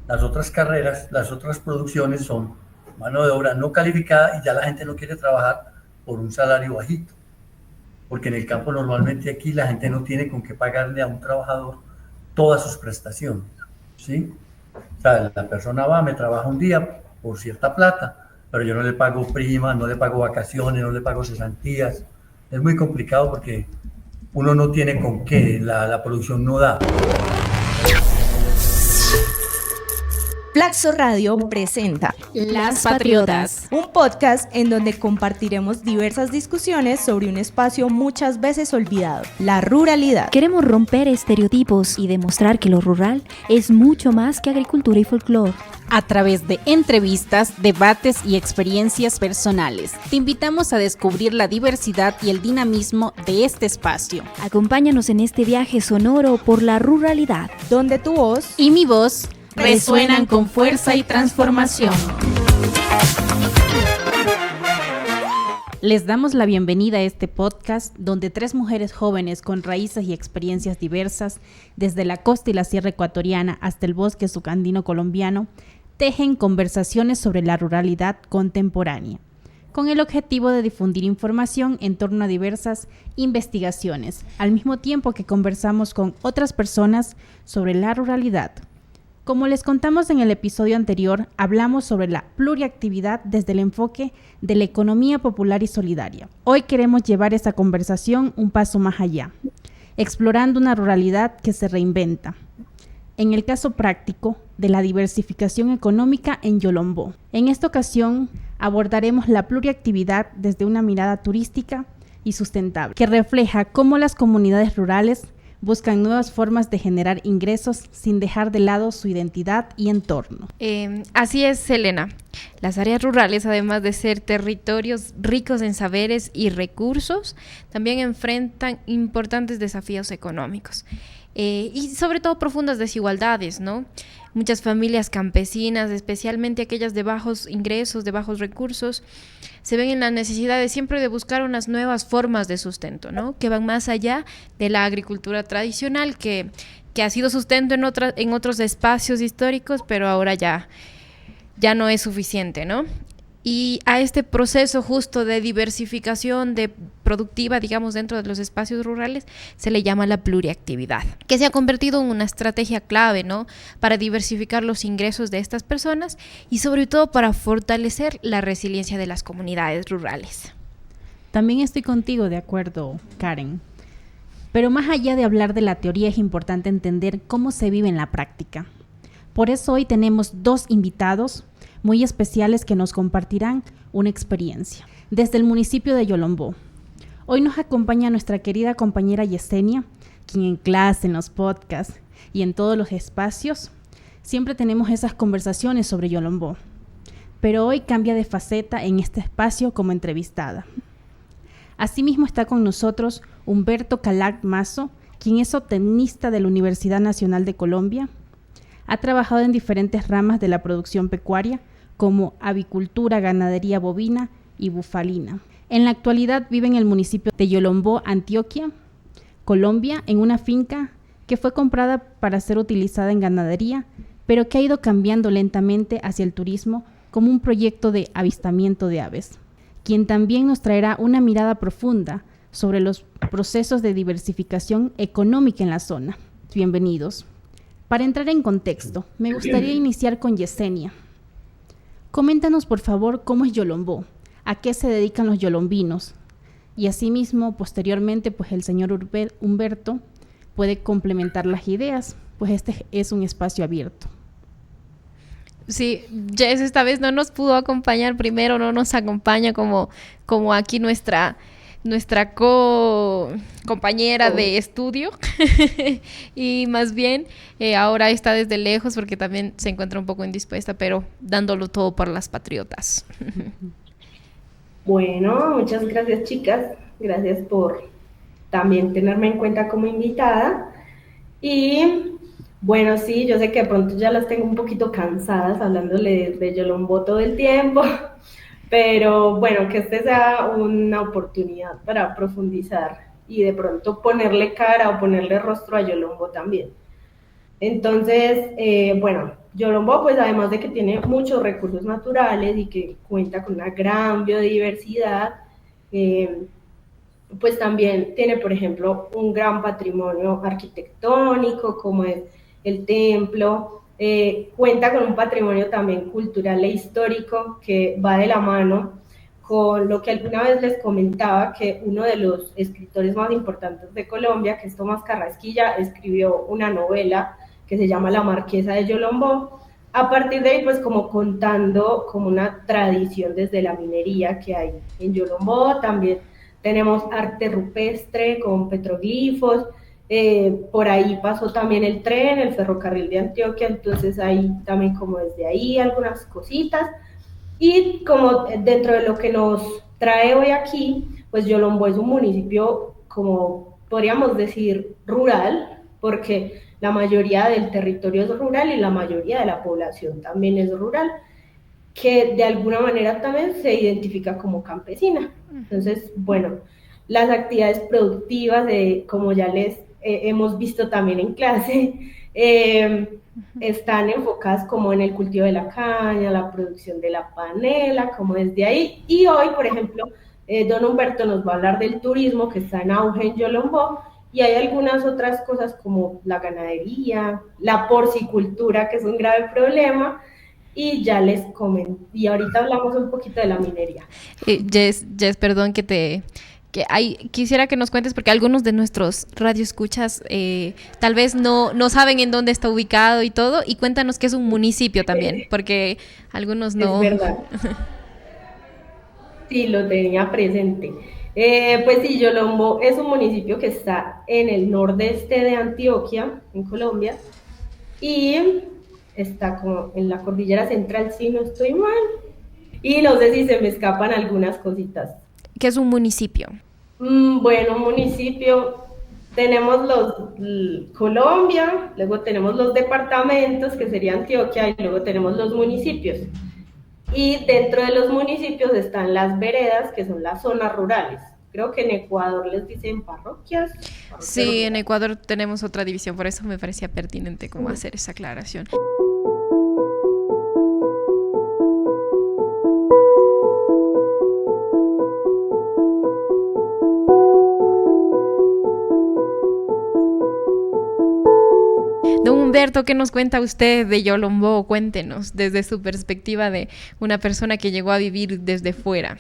Las otras carreras, las otras producciones son mano de obra no calificada y ya la gente no quiere trabajar por un salario bajito, porque en el campo normalmente aquí la gente no tiene con qué pagarle a un trabajador todas sus prestaciones, ¿sí? O sea, la persona va, me trabaja un día por cierta plata, pero yo no le pago prima, no le pago vacaciones, no le pago cesantías. Es muy complicado porque uno no tiene con qué, la producción no da. Flaxo Radio presenta Las Patriotas, un podcast en donde compartiremos diversas discusiones sobre un espacio muchas veces olvidado, la ruralidad. Queremos romper estereotipos y demostrar que lo rural es mucho más que agricultura y folclore. A través de entrevistas, debates y experiencias personales, te invitamos a descubrir la diversidad y el dinamismo de este espacio. Acompáñanos en este viaje sonoro por la ruralidad, donde tu voz y mi voz resuenan con fuerza y transformación. Les damos la bienvenida a este podcast donde 3 mujeres jóvenes con raíces y experiencias diversas, desde la costa y la sierra ecuatoriana hasta el bosque sucandino colombiano, tejen conversaciones sobre la ruralidad contemporánea, con el objetivo de difundir información en torno a diversas investigaciones, al mismo tiempo que conversamos con otras personas sobre la ruralidad. Como les contamos en el episodio anterior, hablamos sobre la pluriactividad desde el enfoque de la economía popular y solidaria. Hoy queremos llevar esa conversación un paso más allá, explorando una ruralidad que se reinventa. En el caso práctico de la diversificación económica en Yolombó. En esta ocasión abordaremos la pluriactividad desde una mirada turística y sustentable, que refleja cómo las comunidades rurales buscan nuevas formas de generar ingresos sin dejar de lado su identidad y entorno. Así es, Elena. Las áreas rurales, además de ser territorios ricos en saberes y recursos, también enfrentan importantes desafíos económicos y sobre todo profundas desigualdades, ¿no? Muchas familias campesinas, especialmente aquellas de bajos ingresos, de bajos recursos, se ven en la necesidad de siempre de buscar unas nuevas formas de sustento, ¿no? Que van más allá de la agricultura tradicional, que ha sido sustento en otros espacios históricos, pero ahora ya no es suficiente, ¿no? Y a este proceso justo de diversificación productiva, digamos, dentro de los espacios rurales, se le llama la pluriactividad, que se ha convertido en una estrategia clave, ¿no? Para diversificar los ingresos de estas personas y sobre todo para fortalecer la resiliencia de las comunidades rurales. También estoy contigo de acuerdo, Karen. Pero más allá de hablar de la teoría, es importante entender cómo se vive en la práctica. Por eso hoy tenemos 2 invitados muy especiales que nos compartirán una experiencia desde el municipio de Yolombó. Hoy nos acompaña nuestra querida compañera Yesenia, quien en clase, en los podcasts y en todos los espacios siempre tenemos esas conversaciones sobre Yolombó, pero hoy cambia de faceta en este espacio como entrevistada. Asimismo está con nosotros Humberto Calac Mazo, quien es zootecnista de la Universidad Nacional de Colombia. Ha trabajado en diferentes ramas de la producción pecuaria, como avicultura, ganadería bovina y bufalina. En la actualidad vive en el municipio de Yolombó, Antioquia, Colombia, en una finca que fue comprada para ser utilizada en ganadería, pero que ha ido cambiando lentamente hacia el turismo como un proyecto de avistamiento de aves, quien también nos traerá una mirada profunda sobre los procesos de diversificación económica en la zona. Bienvenidos. Para entrar en contexto, me gustaría iniciar con Yesenia. Coméntanos, por favor, cómo es Yolombó, a qué se dedican los yolombinos, y asimismo, posteriormente, pues el señor Humberto puede complementar las ideas, pues este es un espacio abierto. Sí, Jess esta vez no nos pudo acompañar primero, no nos acompaña como aquí nuestra compañera de estudio y más bien ahora está desde lejos porque también se encuentra un poco indispuesta, pero dándolo todo por las patriotas. Bueno, muchas gracias, chicas, gracias por también tenerme en cuenta como invitada. Y bueno, sí, yo sé que de pronto ya las tengo un poquito cansadas hablándole de Yolombó todo el tiempo, pero bueno, que este sea una oportunidad para profundizar y de pronto ponerle cara o ponerle rostro a Yolombó también. Entonces, bueno, Yolombó, pues además de que tiene muchos recursos naturales y que cuenta con una gran biodiversidad, eh, pues también tiene, por ejemplo, un gran patrimonio arquitectónico, como es el templo, cuenta con un patrimonio también cultural e histórico que va de la mano con lo que alguna vez les comentaba, que uno de los escritores más importantes de Colombia, que es Tomás Carrasquilla, escribió una novela que se llama La Marquesa de Yolombó. A partir de ahí, pues como contando como una tradición desde la minería que hay en Yolombó. También tenemos arte rupestre con petroglifos, por ahí pasó también el tren, el ferrocarril de Antioquia, entonces ahí también como desde ahí algunas cositas. Y como dentro de lo que nos trae hoy aquí, pues Yolombó es un municipio, como podríamos decir, rural, porque la mayoría del territorio es rural y la mayoría de la población también es rural, que de alguna manera también se identifica como campesina. Entonces, bueno, las actividades productivas, como ya les hemos visto también en clase, están enfocadas como en el cultivo de la caña, la producción de la panela, como desde ahí. Y hoy, por ejemplo, don Humberto nos va a hablar del turismo que está en auge en Yolombó, y hay algunas otras cosas como la ganadería, la porcicultura, que es un grave problema, y ya les comento. Y ahorita hablamos un poquito de la minería. Jess, perdón quisiera que nos cuentes, porque algunos de nuestros radioescuchas tal vez no saben en dónde está ubicado y todo, y cuéntanos qué es un municipio también, porque algunos no. Es verdad. Sí, lo tenía presente. Pues sí, Yolombó es un municipio que está en el nordeste de Antioquia, en Colombia, y está como en la cordillera central, si no estoy mal. Y no sé si se me escapan algunas cositas. ¿Qué es un municipio? Bueno, un municipio, tenemos Colombia, luego tenemos los departamentos, que sería Antioquia, y luego tenemos los municipios. Y dentro de los municipios están las veredas, que son las zonas rurales. Creo que en Ecuador les dicen parroquias. Sí, en Ecuador tenemos otra división, por eso me parecía pertinente como hacer esa aclaración. Don Humberto, ¿qué nos cuenta usted de Yolombó? Cuéntenos desde su perspectiva de una persona que llegó a vivir desde fuera.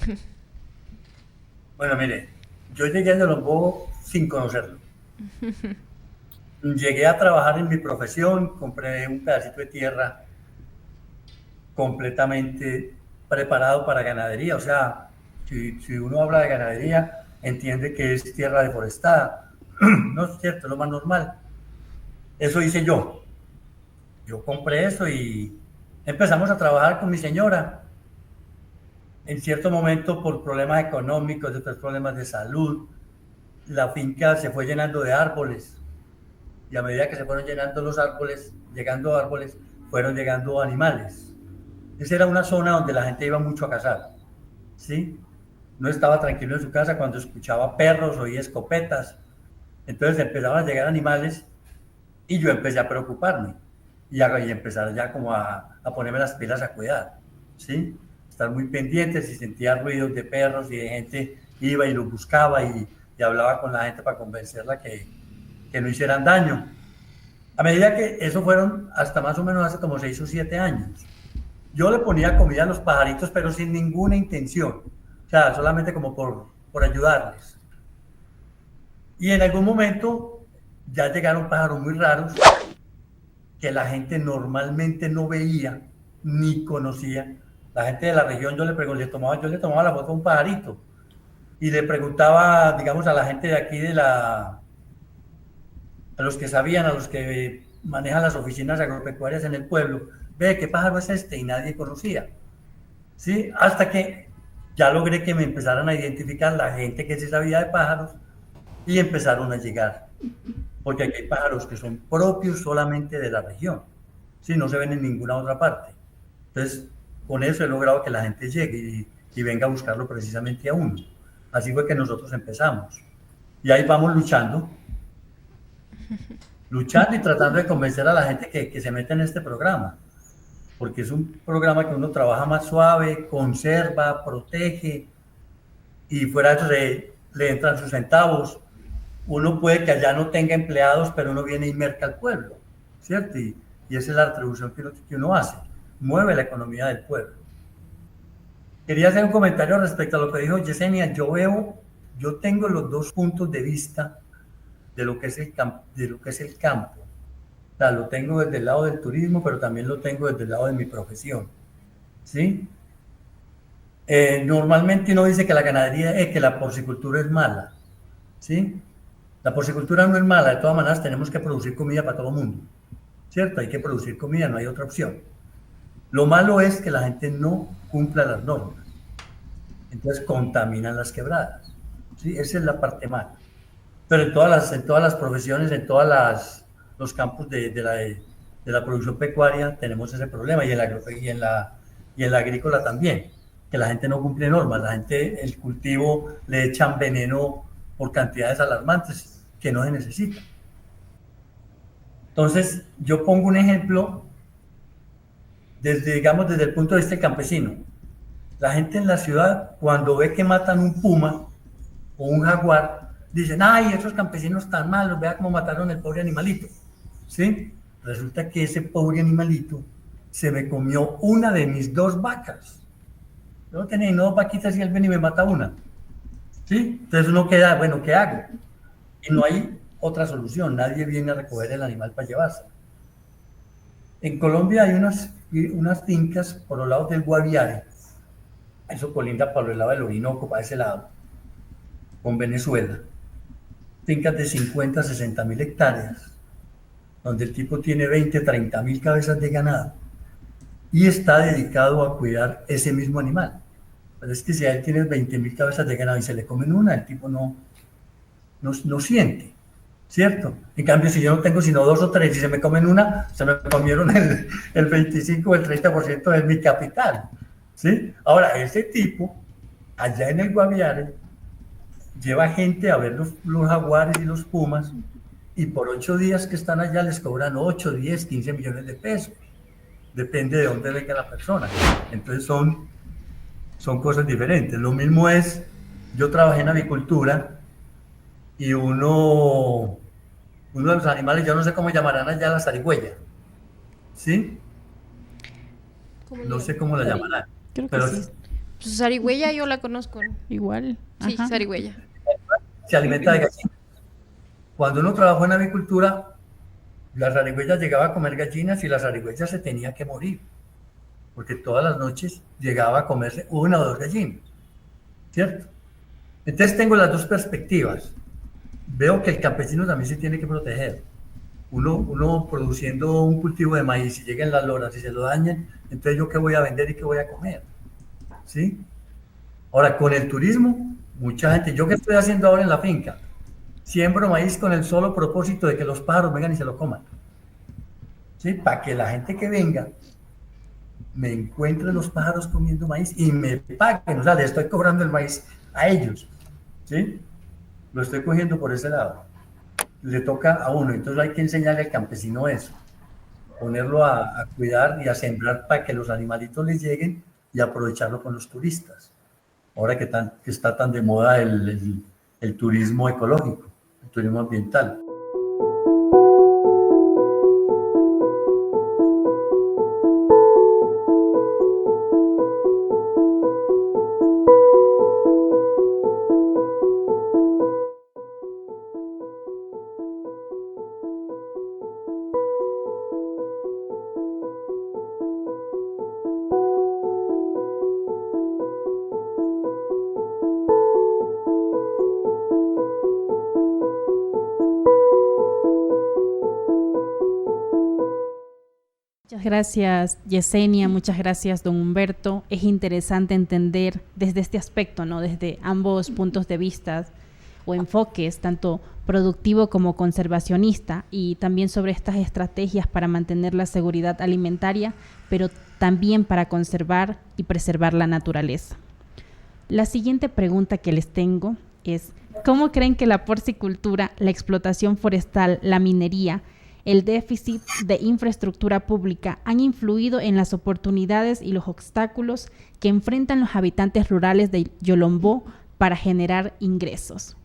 Bueno, mire, yo llegué a Yolombó sin conocerlo. Llegué a trabajar en mi profesión, compré un pedacito de tierra completamente preparado para ganadería. O sea, si uno habla de ganadería, entiende que es tierra deforestada. No es cierto, es lo más normal. Eso hice yo. Yo compré eso y empezamos a trabajar con mi señora. En cierto momento, por problemas económicos, otros problemas de salud, la finca se fue llenando de árboles. Y a medida que se fueron llenando los árboles, llegando árboles, fueron llegando animales. Esa era una zona donde la gente iba mucho a cazar, ¿sí? No estaba tranquilo en su casa cuando escuchaba perros, oía escopetas. Entonces empezaban a llegar animales y yo empecé a preocuparme y empezar ya como a ponerme las pilas a cuidar, ¿sí? Estar muy pendiente si sentía ruidos de perros y de gente, iba y los buscaba y hablaba con la gente para convencerla que no hicieran daño. A medida que eso fueron hasta más o menos hace como 6 o 7 años. Yo le ponía comida a los pajaritos, pero sin ninguna intención, o sea, solamente como por ayudarles. Y en algún momento ya llegaron pájaros muy raros que la gente normalmente no veía ni conocía. La gente de la región, yo le tomaba la foto a un pajarito y le preguntaba, digamos, a la gente de aquí a los que sabían, a los que manejan las oficinas agropecuarias en el pueblo, ve, ¿qué pájaro es este? Y nadie conocía, ¿sí? Hasta que ya logré que me empezaran a identificar la gente que sí sabía de pájaros y empezaron a llegar. Porque aquí hay pájaros que son propios solamente de la región, ¿sí? No se ven en ninguna otra parte. Entonces, con eso he logrado que la gente llegue y venga a buscarlo precisamente a uno. Así fue que nosotros empezamos. Y ahí vamos luchando. luchando y tratando de convencer a la gente que se meta en este programa, porque es un programa que uno trabaja más suave, conserva, protege, y fuera de eso le entran sus centavos. Uno puede que allá no tenga empleados, pero uno viene y merca al pueblo, ¿cierto? Y esa es la retribución que uno hace, mueve la economía del pueblo. Quería hacer un comentario respecto a lo que dijo Yesenia. Yo tengo los dos puntos de vista de lo que es el campo. O sea, lo tengo desde el lado del turismo, pero también lo tengo desde el lado de mi profesión, ¿sí? Normalmente uno dice que la ganadería, que la porcicultura es mala, ¿sí? La porcicultura no es mala, de todas maneras tenemos que producir comida para todo el mundo, ¿cierto? Hay que producir comida, no hay otra opción. Lo malo es que la gente no cumpla las normas, entonces contaminan las quebradas, ¿sí? Esa es la parte mala. Pero en todas las profesiones, en todos los campos de la producción pecuaria tenemos ese problema, y en la agrícola también, que la gente no cumple normas, el cultivo le echan veneno por cantidades alarmantes que no se necesitan. Entonces, yo pongo un ejemplo desde el punto de vista del campesino. La gente en la ciudad, cuando ve que matan un puma o un jaguar, dicen, ay, esos campesinos tan malos, vea cómo mataron el pobre animalito, ¿sí? Resulta que ese pobre animalito se me comió una de mis 2 vacas. Yo tenía 2 vaquitas y él viene y me mata una, ¿sí? Entonces uno queda, bueno, ¿qué hago? Y no hay otra solución, nadie viene a recoger el animal para llevarse. En Colombia hay unas fincas por los lados del Guaviare, eso colinda para el lado del Orinoco, para ese lado, con Venezuela. Fincas de 50, 60 mil hectáreas, donde el tipo tiene 20, 30 mil cabezas de ganado y está dedicado a cuidar ese mismo animal. Pero es que si a él tiene 20 mil cabezas de ganado y se le comen una, el tipo no siente, ¿cierto? En cambio, si yo no tengo sino 2 o 3 y se me comen una, se me comieron el 25 o el 30% de mi capital, ¿sí? Ahora, ese tipo, allá en el Guaviare, lleva gente a ver los jaguares y los pumas, y por 8 días que están allá les cobran 8, 10, 15 millones de pesos. Depende de dónde venga la persona. Entonces son cosas diferentes. Lo mismo es, yo trabajé en avicultura y uno de los animales, yo no sé cómo llamarán allá la zarigüeya, ¿sí? No sé cómo la llamarán. Creo que pero sí. Pues zarigüeya yo la conozco. Igual. Sí, Ajá. zarigüeya. Se alimenta de gallinas. Cuando uno trabajó en avicultura, la zarigüeya llegaba a comer gallinas y la zarigüeya se tenía que morir, porque todas las noches llegaba a comerse 1 o 2 gallinas, ¿cierto? Entonces tengo las 2 perspectivas. Veo que el campesino también se tiene que proteger. Uno produciendo un cultivo de maíz y lleguen las loras y se lo dañen, entonces yo qué voy a vender y qué voy a comer, ¿sí? Ahora, con el turismo, mucha gente, yo qué estoy haciendo ahora en la finca, siembro maíz con el solo propósito de que los pájaros vengan y se lo coman, ¿sí? Para que la gente que venga me encuentre los pájaros comiendo maíz y me paguen, o sea, le estoy cobrando el maíz a ellos, ¿sí? Lo estoy cogiendo por ese lado. Le toca a uno, entonces hay que enseñarle al campesino eso, ponerlo a cuidar y a sembrar para que los animalitos les lleguen y aprovecharlo con los turistas. Ahora que está tan de moda el turismo ecológico, el turismo ambiental. Muchas gracias, Yesenia, muchas gracias, don Humberto. Es interesante entender desde este aspecto, ¿no? Desde ambos puntos de vista o enfoques, tanto productivo como conservacionista, y también sobre estas estrategias para mantener la seguridad alimentaria, pero también para conservar y preservar la naturaleza. La siguiente pregunta que les tengo es, ¿cómo creen que la porcicultura, la explotación forestal, la minería el déficit de infraestructura pública han influido en las oportunidades y los obstáculos que enfrentan los habitantes rurales de Yolombó para generar ingresos?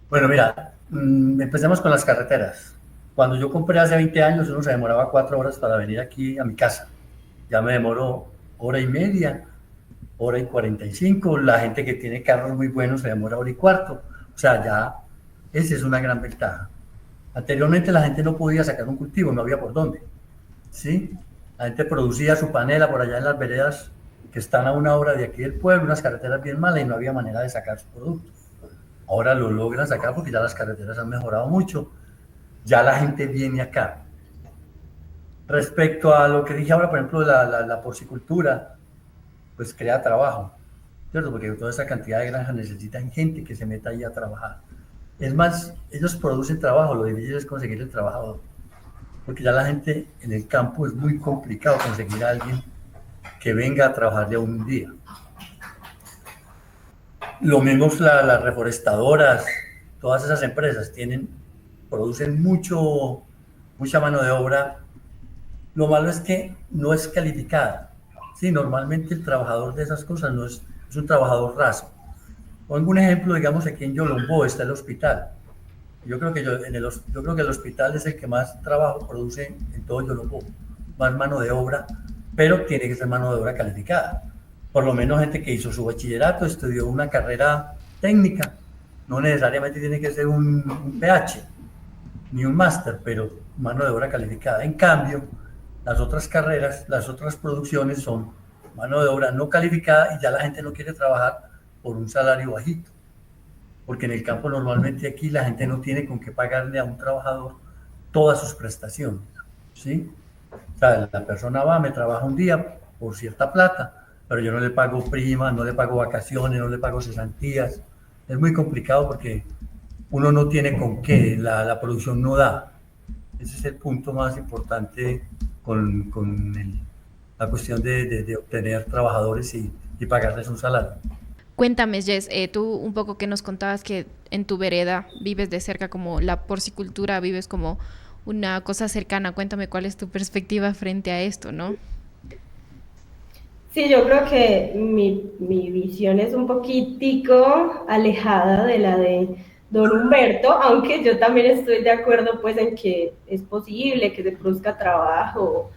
Bueno, mira, empecemos con las carreteras. Cuando yo compré hace 20 años, uno se demoraba 4 horas para venir aquí a mi casa. Ya me demoró hora y media, hora y 45. La gente que tiene carros muy buenos se demora hora y cuarto. O sea, ya esa es una gran ventaja. Anteriormente la gente no podía sacar un cultivo, no había por dónde, ¿sí? La gente producía su panela por allá en las veredas que están a 1 hora de aquí del pueblo, unas carreteras bien malas, y no había manera de sacar su producto. Ahora lo logran sacar porque ya las carreteras han mejorado mucho, ya la gente viene acá. Respecto a lo que dije ahora, por ejemplo, la porcicultura, pues crea trabajo, ¿cierto? Porque toda esa cantidad de granjas necesitan gente que se meta ahí a trabajar. Es más, ellos producen trabajo, lo difícil es conseguir el trabajador, porque ya la gente en el campo es muy complicado conseguir a alguien que venga a trabajar de un día. Lo mismo las reforestadoras, todas esas empresas producen mucha mano de obra. Lo malo es que no es calificada. Sí, normalmente el trabajador de esas cosas no es un trabajador raso. Pongo un ejemplo, digamos, aquí en Yolombó está el hospital. Yo creo que el hospital es el que más trabajo produce en todo Yolombó, más mano de obra, pero tiene que ser mano de obra calificada. Por lo menos gente que hizo su bachillerato, estudió una carrera técnica, no necesariamente tiene que ser un PH ni un máster, pero mano de obra calificada. En cambio, las otras carreras, las otras producciones son mano de obra no calificada y ya la gente no quiere trabajar por un salario bajito, porque en el campo normalmente aquí la gente no tiene con qué pagarle a un trabajador todas sus prestaciones, ¿sí? O sea, la persona va, me trabaja un día por cierta plata, pero yo no le pago prima, no le pago vacaciones, no le pago cesantías. Es muy complicado porque uno no tiene con qué, la producción no da. Ese es el punto más importante con la cuestión de obtener trabajadores y pagarles un salario. Cuéntame, Jess, tú un poco que nos contabas que en tu vereda vives de cerca como la porcicultura, vives como una cosa cercana. Cuéntame cuál es tu perspectiva frente a esto, ¿no? Sí, yo creo que mi visión es un poquitico alejada de la de don Humberto, aunque yo también estoy de acuerdo pues en que es posible que se produzca trabajo.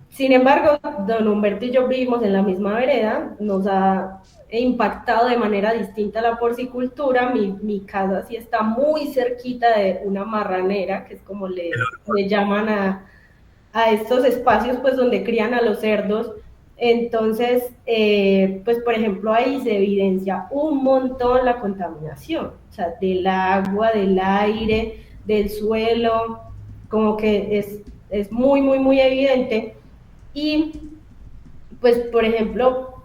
Sin embargo, don Humberto y yo vivimos en la misma vereda, nos ha impactado de manera distinta la porcicultura. Mi casa sí está muy cerquita de una marranera, que es como le llaman a estos espacios pues donde crían a los cerdos. Entonces, pues por ejemplo ahí se evidencia un montón la contaminación, o sea, del agua, del aire, del suelo, como que es muy, muy, muy evidente. Y pues por ejemplo,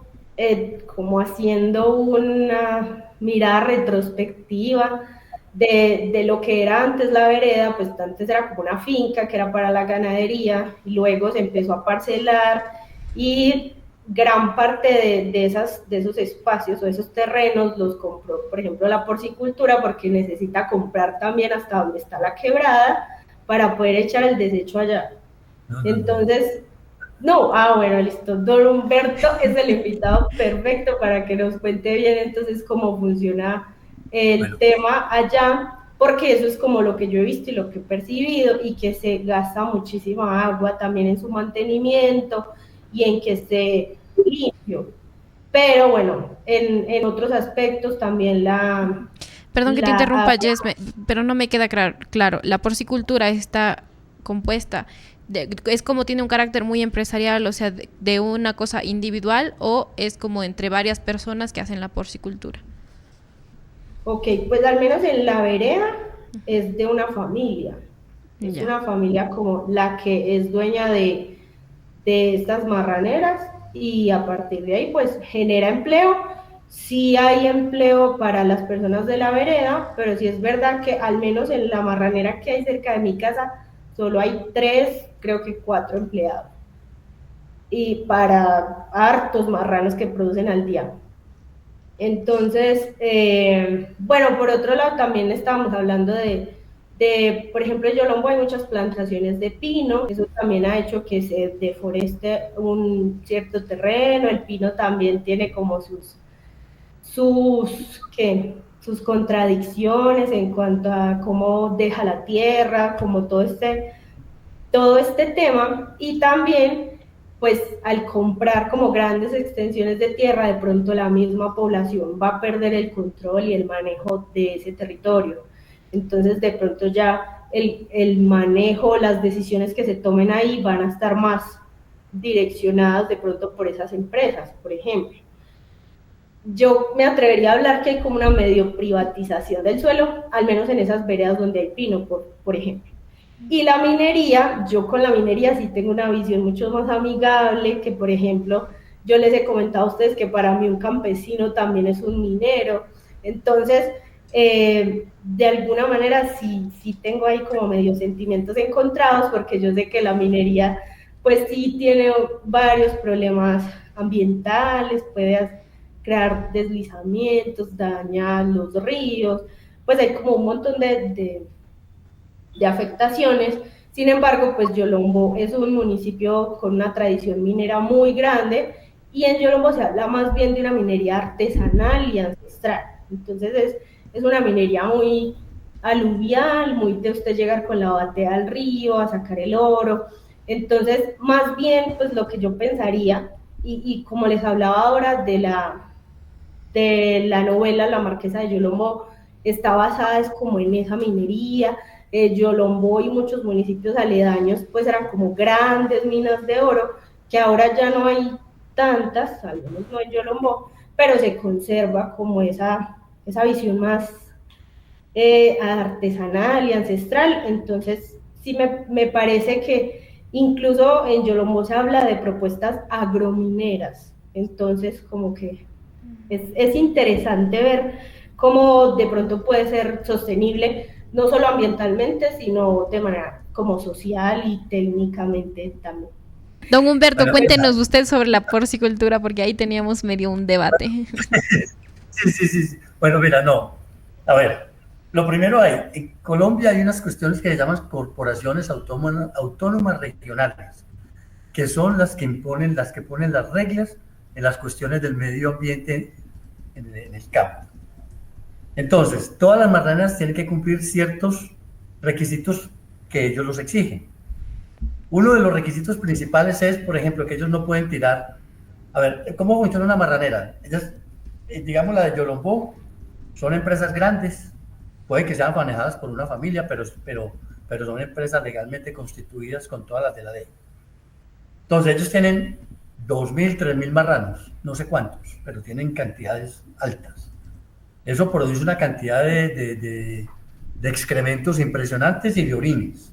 como haciendo una mirada retrospectiva de lo que era antes la vereda, pues antes era como una finca que era para la ganadería, y luego se empezó a parcelar, y gran parte de esos espacios o esos terrenos los compró, por ejemplo, la porcicultura, porque necesita comprar también hasta donde está la quebrada para poder echar el desecho allá. Entonces, bueno, listo. Don Humberto es el invitado perfecto para que nos cuente bien entonces cómo funciona el tema allá, porque eso es como lo que yo he visto y lo que he percibido, y que se gasta muchísima agua también en su mantenimiento y en que esté limpio. Pero bueno, en otros aspectos también Perdón que te interrumpa, Jess, pero no me queda claro. La porcicultura está compuesta es como tiene un carácter muy empresarial, o sea, de una cosa individual, o es como entre varias personas que hacen la porcicultura. Ok, pues al menos en la vereda es de una familia. Es una familia como la que es dueña de estas marraneras, y a partir de ahí pues genera empleo. Sí hay empleo para las personas de la vereda, pero sí es verdad que al menos en la marranera que hay cerca de mi casa solo hay 3, creo que 4 empleados, y para hartos marranos que producen al día. Entonces, bueno, por otro lado también estábamos hablando de por ejemplo, en Yolombo hay muchas plantaciones de pino, eso también ha hecho que se deforeste un cierto terreno. El pino también tiene como sus contradicciones en cuanto a cómo deja la tierra, como todo este tema. Y también, pues al comprar como grandes extensiones de tierra, de pronto la misma población va a perder el control y el manejo de ese territorio. Entonces de pronto ya el manejo, las decisiones que se tomen ahí van a estar más direccionadas de pronto por esas empresas, por ejemplo. Yo me atrevería a hablar que hay como una medio privatización del suelo, al menos en esas veredas donde hay pino, por ejemplo. Y la minería, yo con la minería sí tengo una visión mucho más amigable, que por ejemplo, yo les he comentado a ustedes que para mí un campesino también es un minero. Entonces, de alguna manera sí tengo ahí como medio sentimientos encontrados, porque yo sé que la minería pues sí tiene varios problemas ambientales, puede crear deslizamientos, dañar los ríos, pues hay como un montón de afectaciones. Sin embargo, pues Yolombo es un municipio con una tradición minera muy grande, y en Yolombo se habla más bien de una minería artesanal y ancestral. Entonces es una minería muy aluvial, muy de usted llegar con la batea al río a sacar el oro. Entonces, más bien, pues lo que yo pensaría, y como les hablaba ahora de la novela La Marquesa de Yolombo, está basada es como en esa minería. Yolombo y muchos municipios aledaños pues eran como grandes minas de oro, que ahora ya no hay tantas, al menos no en Yolombo, pero se conserva como esa visión más artesanal y ancestral. Entonces sí me parece que incluso en Yolombo se habla de propuestas agromineras. Entonces como que es interesante ver cómo de pronto puede ser sostenible, no solo ambientalmente, sino de manera como social y técnicamente también. Don Humberto, Bueno, cuéntenos usted sobre la porcicultura, porque ahí teníamos medio un debate. Sí. Bueno, mira, no. A ver, lo primero en Colombia hay unas cuestiones que se llaman corporaciones autónomas regionales, que son las que ponen las reglas en las cuestiones del medio ambiente en el campo. Entonces, todas las marranas tienen que cumplir ciertos requisitos que ellos los exigen. Uno de los requisitos principales es, por ejemplo, que ellos no pueden tirar. A ver, ¿cómo funciona una marranera? Ellas, digamos la de Yolombo, son empresas grandes, puede que sean manejadas por una familia, pero son empresas legalmente constituidas con todas las de la ley. Entonces, ellos tienen 2.000, 3.000 marranos, no sé cuántos, pero tienen cantidades altas. Eso produce una cantidad de excrementos impresionantes y de orines.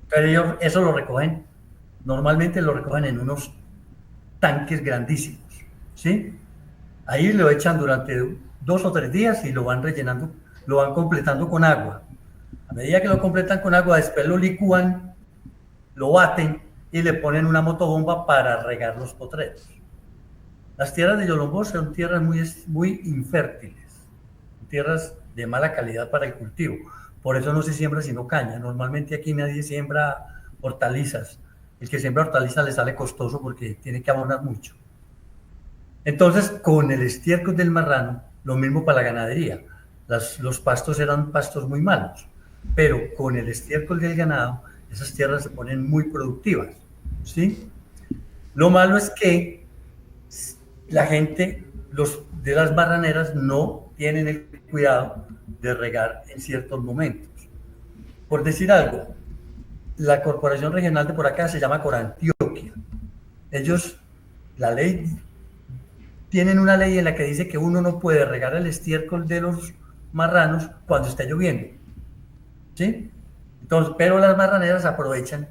Pero ellos eso lo recogen, normalmente lo recogen en unos tanques grandísimos, ¿sí? Ahí lo echan durante 2 o 3 días y lo van rellenando, lo van completando con agua. A medida que lo completan con agua, después lo licúan, lo baten y le ponen una motobomba para regar los potreros. Las tierras de Yolombo son tierras muy infértiles, tierras de mala calidad para el cultivo. Por eso no se siembra sino caña. Normalmente aquí nadie siembra hortalizas. El que siembra hortalizas le sale costoso porque tiene que abonar mucho. Entonces, con el estiércol del marrano, lo mismo para la ganadería. Los pastos eran pastos muy malos, pero con el estiércol del ganado, esas tierras se ponen muy productivas, ¿sí? Lo malo es que la gente de las marraneras no tienen el cuidado de regar en ciertos momentos. Por decir algo, la corporación regional de por acá se llama Corantioquia. Ellos, tienen una ley en la que dice que uno no puede regar el estiércol de los marranos cuando está lloviendo, ¿sí? Entonces, pero las marraneras aprovechan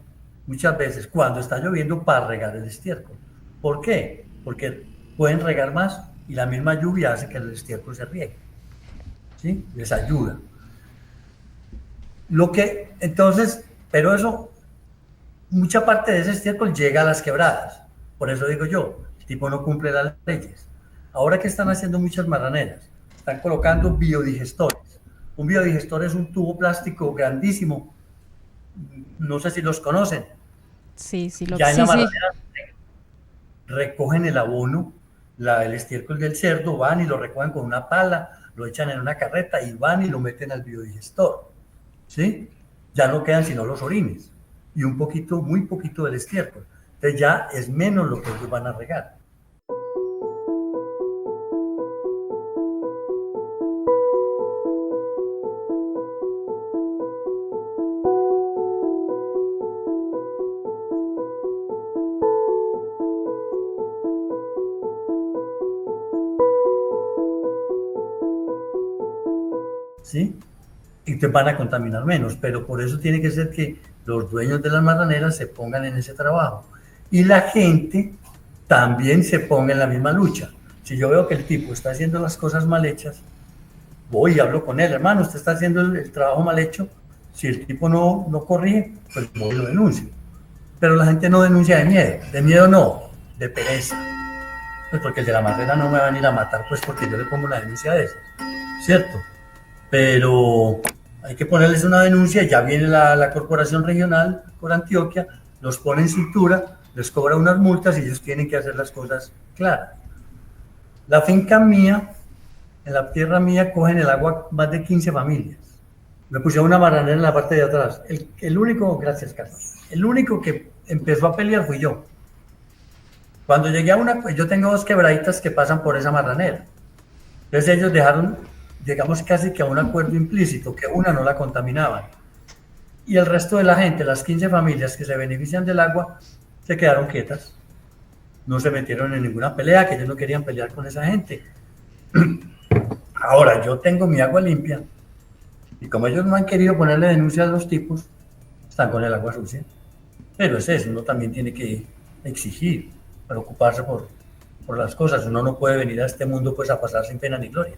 muchas veces cuando está lloviendo para regar el estiércol. ¿Por qué? Porque pueden regar más y la misma lluvia hace que el estiércol se riegue, ¿sí? Les ayuda. Entonces, pero eso, mucha parte de ese estiércol llega a las quebradas. Por eso digo yo, el tipo no cumple las leyes. Ahora que están haciendo muchas marraneras, están colocando biodigestores. Un biodigestor es un tubo plástico grandísimo, no sé si los conocen. Sí, sí, Ya en sí, la sí. marranera recogen el abono, el estiércol del cerdo, van y lo recogen con una pala, lo echan en una carreta y van y lo meten al biodigestor, ¿sí? Ya no quedan sino los orines y un poquito, muy poquito del estiércol. Entonces ya es menos lo que ellos van a regar. ¿Sí? Y te van a contaminar menos, pero por eso tiene que ser que los dueños de las marraneras se pongan en ese trabajo y la gente también se ponga en la misma lucha. Si yo veo que el tipo está haciendo las cosas mal hechas, voy y hablo con él, hermano, usted está haciendo el trabajo mal hecho, si el tipo no corrige, pues voy y lo denuncio. Pero la gente no denuncia de miedo no, de pereza. Pues porque el de la marrera no me va a venir a matar, pues porque yo le pongo una denuncia de esa, ¿cierto? Pero hay que ponerles una denuncia, ya viene la corporación regional por Antioquia, los pone en cintura, les cobra unas multas y ellos tienen que hacer las cosas claras. La finca mía, en la tierra mía, cogen el agua más de 15 familias. Me pusieron una marranera en la parte de atrás. El único, gracias Carlos, el único que empezó a pelear fui yo. Cuando llegué a pues yo tengo 2 quebraditas que pasan por esa marranera. Entonces ellos dejaron, llegamos casi que a un acuerdo implícito, que una no la contaminaban. Y el resto de la gente, las 15 familias que se benefician del agua, se quedaron quietas. No se metieron en ninguna pelea, que ellos no querían pelear con esa gente. Ahora, yo tengo mi agua limpia, y como ellos no han querido ponerle denuncia a los tipos, están con el agua sucia. Pero es eso, uno también tiene que exigir, preocuparse por las cosas. Uno no puede venir a este mundo pues a pasar sin pena ni gloria.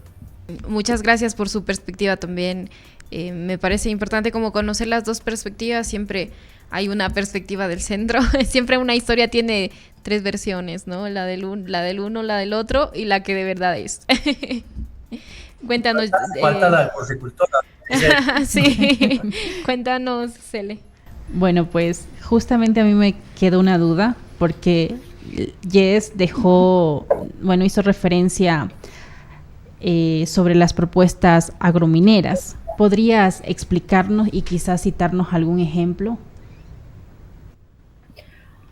Muchas gracias por su perspectiva también. Me parece importante como conocer las dos perspectivas. Siempre hay una perspectiva del centro. Siempre una historia tiene 3 versiones, ¿no? La del uno, la del otro y la que de verdad es. Cuéntanos. Falta la del porcicultor. Sí. Cuéntanos, Cele. Bueno, pues justamente a mí me quedó una duda porque Jess hizo referencia sobre las propuestas agromineras. ¿Podrías explicarnos y quizás citarnos algún ejemplo?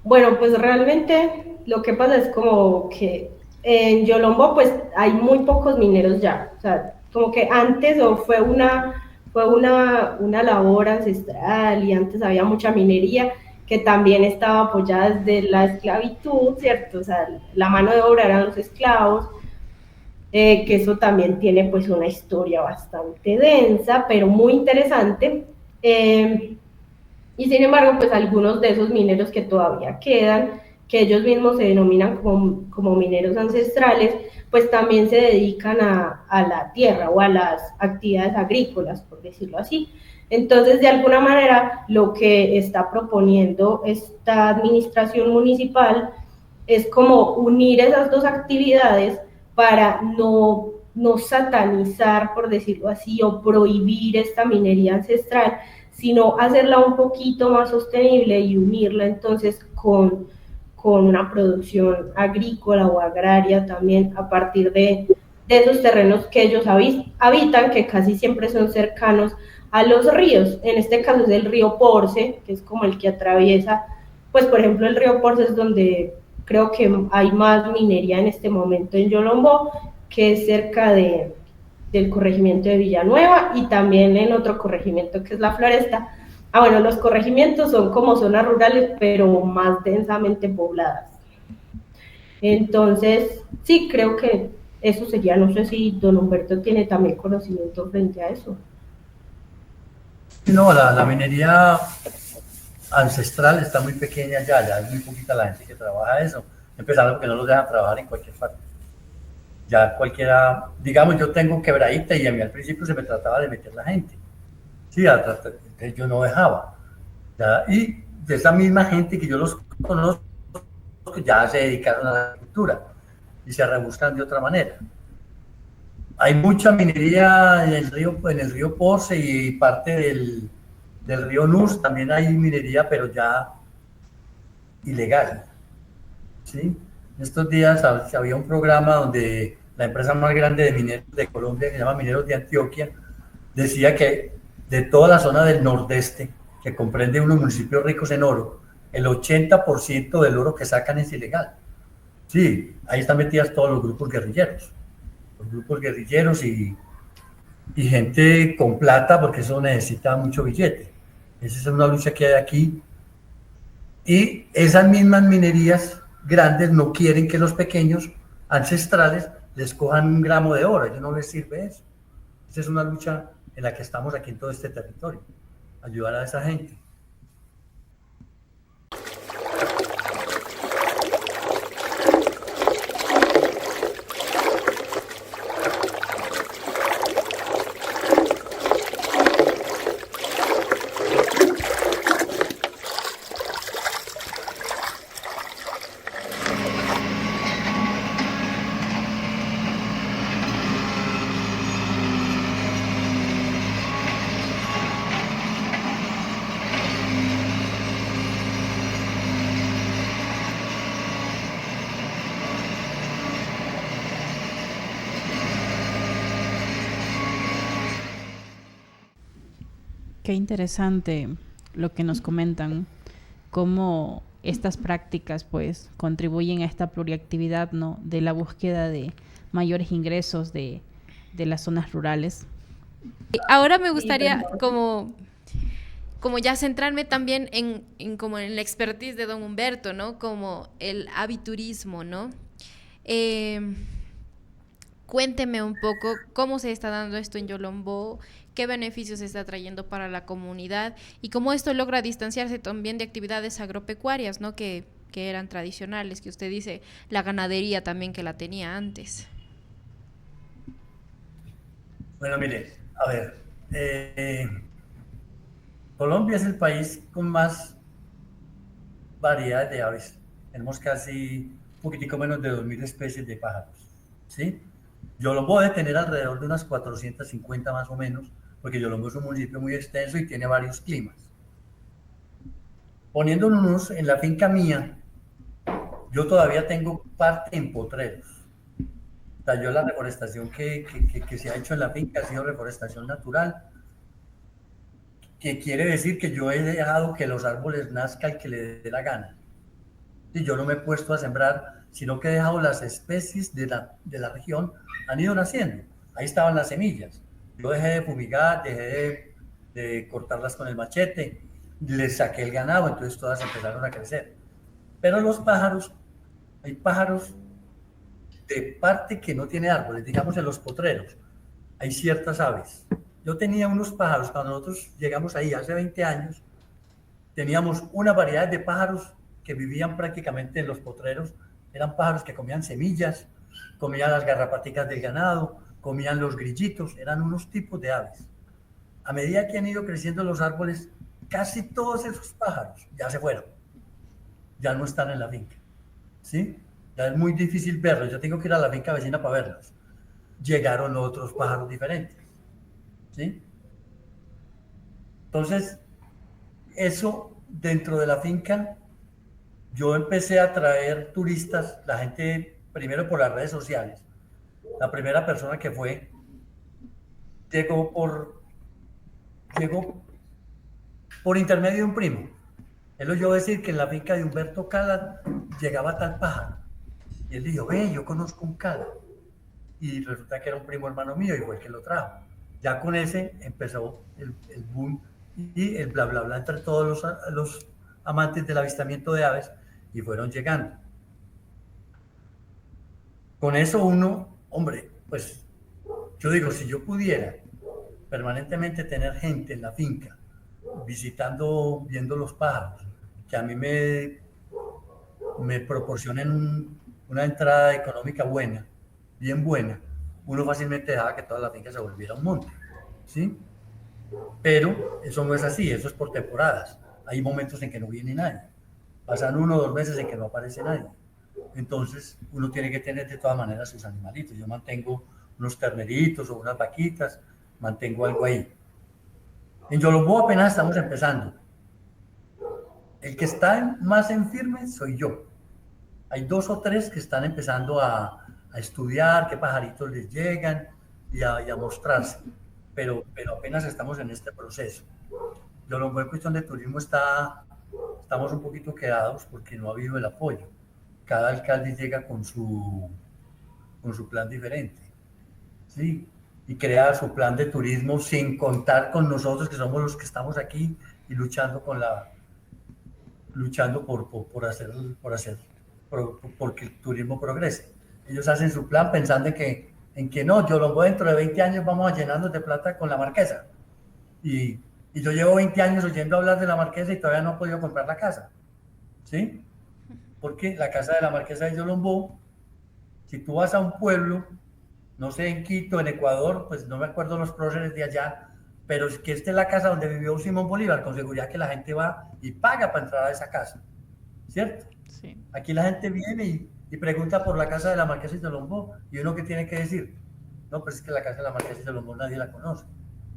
Bueno, pues realmente lo que pasa es como que en Yolombo pues hay muy pocos mineros ya, o sea, como que antes fue una labor ancestral y antes había mucha minería que también estaba apoyada desde la esclavitud, ¿cierto? O sea, la mano de obra eran los esclavos, que eso también tiene pues una historia bastante densa, pero muy interesante. Y sin embargo, pues algunos de esos mineros que todavía quedan, que ellos mismos se denominan como mineros ancestrales, pues también se dedican a la tierra o a las actividades agrícolas, por decirlo así. Entonces, de alguna manera, lo que está proponiendo esta administración municipal es como unir esas dos actividades para no satanizar, por decirlo así, o prohibir esta minería ancestral, sino hacerla un poquito más sostenible y unirla entonces con una producción agrícola o agraria también a partir de esos terrenos que ellos habitan, que casi siempre son cercanos a los ríos. En este caso es el río Porce, que es como el que atraviesa, pues por ejemplo el río Porce es donde creo que hay más minería en este momento en Yolombo, que es cerca del corregimiento de Villanueva y también en otro corregimiento que es La Floresta. Bueno, los corregimientos son como zonas rurales, pero más densamente pobladas. Entonces, sí, creo que eso sería, no sé si don Humberto tiene también conocimiento frente a eso. No, la minería ancestral está muy pequeña ya es muy poquita la gente que trabaja eso, empezando porque no los dejan trabajar en cualquier parte. Ya cualquiera, digamos, yo tengo quebradita y a mí al principio se me trataba de meter la gente. Sí, yo no dejaba. ¿Ya? Y de esa misma gente que yo los conozco, ya se dedicaron a la agricultura y se rebuscan de otra manera. Hay mucha minería en el río Porce y parte del río Nus, también hay minería, pero ya ilegal, ¿sí? Estos días había un programa donde la empresa más grande de mineros de Colombia, que se llama Mineros de Antioquia, decía que de toda la zona del nordeste, que comprende unos municipios ricos en oro, el 80% del oro que sacan es ilegal. Sí, ahí están metidas todos los grupos guerrilleros y gente con plata, porque eso necesita mucho billete. Esa es una lucha que hay aquí. Y esas mismas minerías grandes no quieren que los pequeños ancestrales les cojan un gramo de oro, a ellos no les sirve eso. Esa es una lucha en la que estamos aquí en todo este territorio, ayudar a esa gente. Qué interesante lo que nos comentan, cómo estas prácticas pues contribuyen a esta pluriactividad, ¿no? De la búsqueda de mayores ingresos de las zonas rurales. Ahora me gustaría como ya centrarme también como en la expertise de don Humberto, ¿no? Como el aviturismo, ¿no? Cuénteme un poco cómo se está dando esto en Yolombó, qué beneficios está trayendo para la comunidad y cómo esto logra distanciarse también de actividades agropecuarias, ¿no? Que eran tradicionales, que usted dice, la ganadería también que la tenía antes. Bueno, mire, a ver, Colombia es el país con más variedad de aves. Tenemos casi un poquitico menos de 2.000 especies de pájaros, ¿sí? Yolombó debe tener alrededor de unas 450 más o menos, porque Yolombó es un municipio muy extenso y tiene varios climas. Poniéndonos en la finca mía, yo todavía tengo parte en potreros. O sea, yo la reforestación que se ha hecho en la finca ha sido reforestación natural, que quiere decir que yo he dejado que los árboles nazcan el que le dé la gana. Y yo no me he puesto a sembrar, sino que he dejado las especies de la región, han ido naciendo. Ahí estaban las semillas. Yo dejé de fumigar, dejé de cortarlas con el machete, les saqué el ganado, entonces todas empezaron a crecer. Pero los pájaros, hay pájaros de parte que no tiene árboles, digamos en los potreros, hay ciertas aves. Yo tenía unos pájaros, cuando nosotros llegamos ahí hace 20 años, teníamos una variedad de pájaros que vivían prácticamente en los potreros, eran pájaros que comían semillas, comían las garrapaticas del ganado, comían los grillitos, eran unos tipos de aves. A medida que han ido creciendo los árboles, casi todos esos pájaros ya se fueron, ya no están en la finca, ¿sí? Ya es muy difícil verlos, yo tengo que ir a la finca vecina para verlos. Llegaron otros pájaros diferentes, ¿sí? Entonces, eso dentro de la finca, yo empecé a traer turistas, la gente primero por las redes sociales. La primera persona que fue, llegó por intermedio de un primo. Él oyó decir que en la finca de Humberto Cala llegaba tal pájaro. Y él dijo, ve, yo conozco un Cala. Y resulta que era un primo hermano mío y fue el que lo trajo. Ya con ese empezó el boom y el bla, bla, bla entre todos los amantes del avistamiento de aves y fueron llegando. Con eso uno, hombre, pues yo digo, si yo pudiera permanentemente tener gente en la finca, visitando, viendo los pájaros, que a mí me proporcionen una entrada económica buena, bien buena, uno fácilmente dejaba que toda la finca se volviera un monte, ¿sí? Pero eso no es así, eso es por temporadas. Hay momentos en que no viene nadie. Pasan 1 o 2 meses en que no aparece nadie. Entonces, uno tiene que tener de todas maneras sus animalitos. Yo mantengo unos terneritos o unas vaquitas, mantengo algo ahí. En Yolombó apenas estamos empezando. El que está más en firme soy yo. Hay 2 o 3 que están empezando a estudiar qué pajaritos les llegan y a mostrarse, pero apenas estamos en este proceso. Yolombó en cuestión de turismo estamos un poquito quedados porque no ha habido el apoyo. Cada alcalde llega con su plan diferente, ¿sí? Y crea su plan de turismo sin contar con nosotros, que somos los que estamos aquí y luchando porque el turismo progrese. Ellos hacen su plan pensando en que no, Yolombó dentro de 20 años vamos a llenarnos de plata con la Marquesa. Y yo llevo 20 años oyendo hablar de la Marquesa y todavía no he podido comprar la casa, ¿sí? Porque la casa de la Marquesa de Yolombó, si tú vas a un pueblo, no sé, en Quito, en Ecuador, pues no me acuerdo los próceres de allá, pero es que esta es la casa donde vivió Simón Bolívar, con seguridad que la gente va y paga para entrar a esa casa, ¿cierto? Sí. Aquí la gente viene y pregunta por la casa de la Marquesa de Yolombó, y uno que tiene que decir, no, pues es que la casa de la Marquesa de Yolombó nadie la conoce,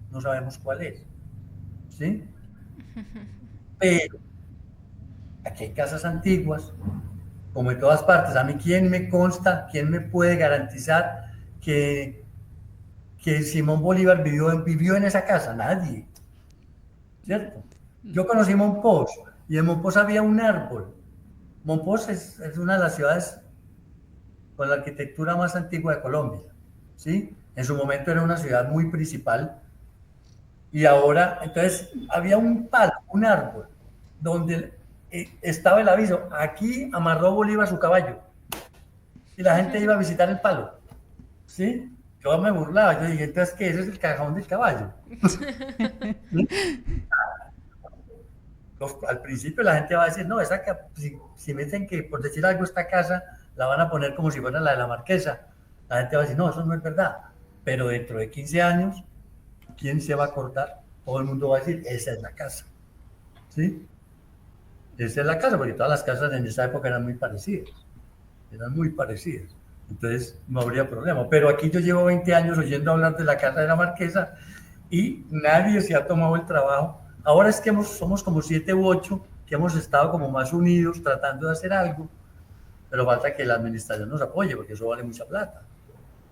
no sabemos cuál es, ¿sí? Pero aquí hay casas antiguas, como en todas partes. A mí, ¿quién me consta, quién me puede garantizar que Simón Bolívar vivió en esa casa? Nadie, ¿cierto? Yo conocí Monpós y en Monpós había un árbol. Monpós es una de las ciudades con la arquitectura más antigua de Colombia, ¿sí? En su momento era una ciudad muy principal y ahora, entonces, había un palo, un árbol, donde estaba el aviso, aquí amarró Bolívar su caballo y la gente iba a visitar el palo, ¿sí? Yo me burlaba, yo dije, entonces, ¿qué? Ese es el cajón del caballo. Al principio la gente va a decir, no, si me dicen que por decir algo esta casa la van a poner como si fuera la de la Marquesa, la gente va a decir, no, eso no es verdad, pero dentro de 15 años, ¿quién se va a acordar? Todo el mundo va a decir, esa es la casa, ¿sí? Esa es la casa, porque todas las casas en esa época eran muy parecidas, entonces no habría problema, pero aquí yo llevo 20 años oyendo hablar de la casa de la Marquesa y nadie se ha tomado el trabajo. Ahora es que somos como 7 u 8 que hemos estado como más unidos tratando de hacer algo, pero falta que la administración nos apoye, porque eso vale mucha plata.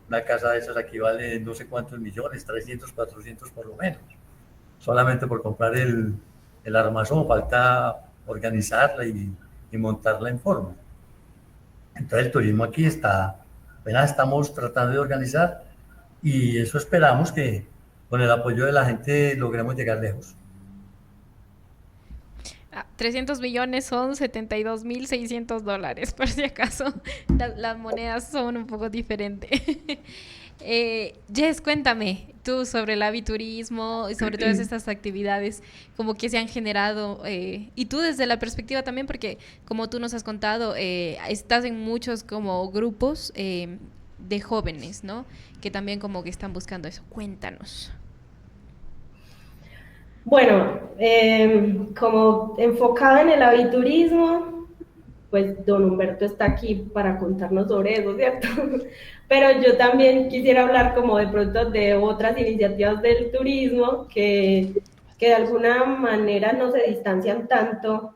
Una casa de esas aquí vale no sé cuántos millones, 300, 400 por lo menos. Solamente por comprar el armazón, falta organizarla y montarla en forma. Entonces el turismo aquí apenas estamos tratando de organizar y eso esperamos que con el apoyo de la gente logremos llegar lejos. 300 millones son $72,600, por si acaso. Las monedas son un poco diferentes. Jess, cuéntame tú sobre el aviturismo y sobre todas estas actividades como que se han generado y tú desde la perspectiva también, porque como tú nos has contado, estás en muchos como grupos de jóvenes, ¿no? Que también como que están buscando eso. Cuéntanos. Bueno, como enfocado en el aviturismo, pues don Humberto está aquí para contarnos sobre eso, ¿cierto? Pero yo también quisiera hablar como de pronto de otras iniciativas del turismo que de alguna manera no se distancian tanto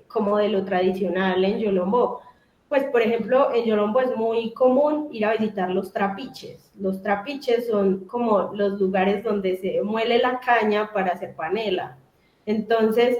como de lo tradicional en Yolombó. Pues, por ejemplo, en Yolombó es muy común ir a visitar los trapiches. Los trapiches son como los lugares donde se muele la caña para hacer panela. Entonces,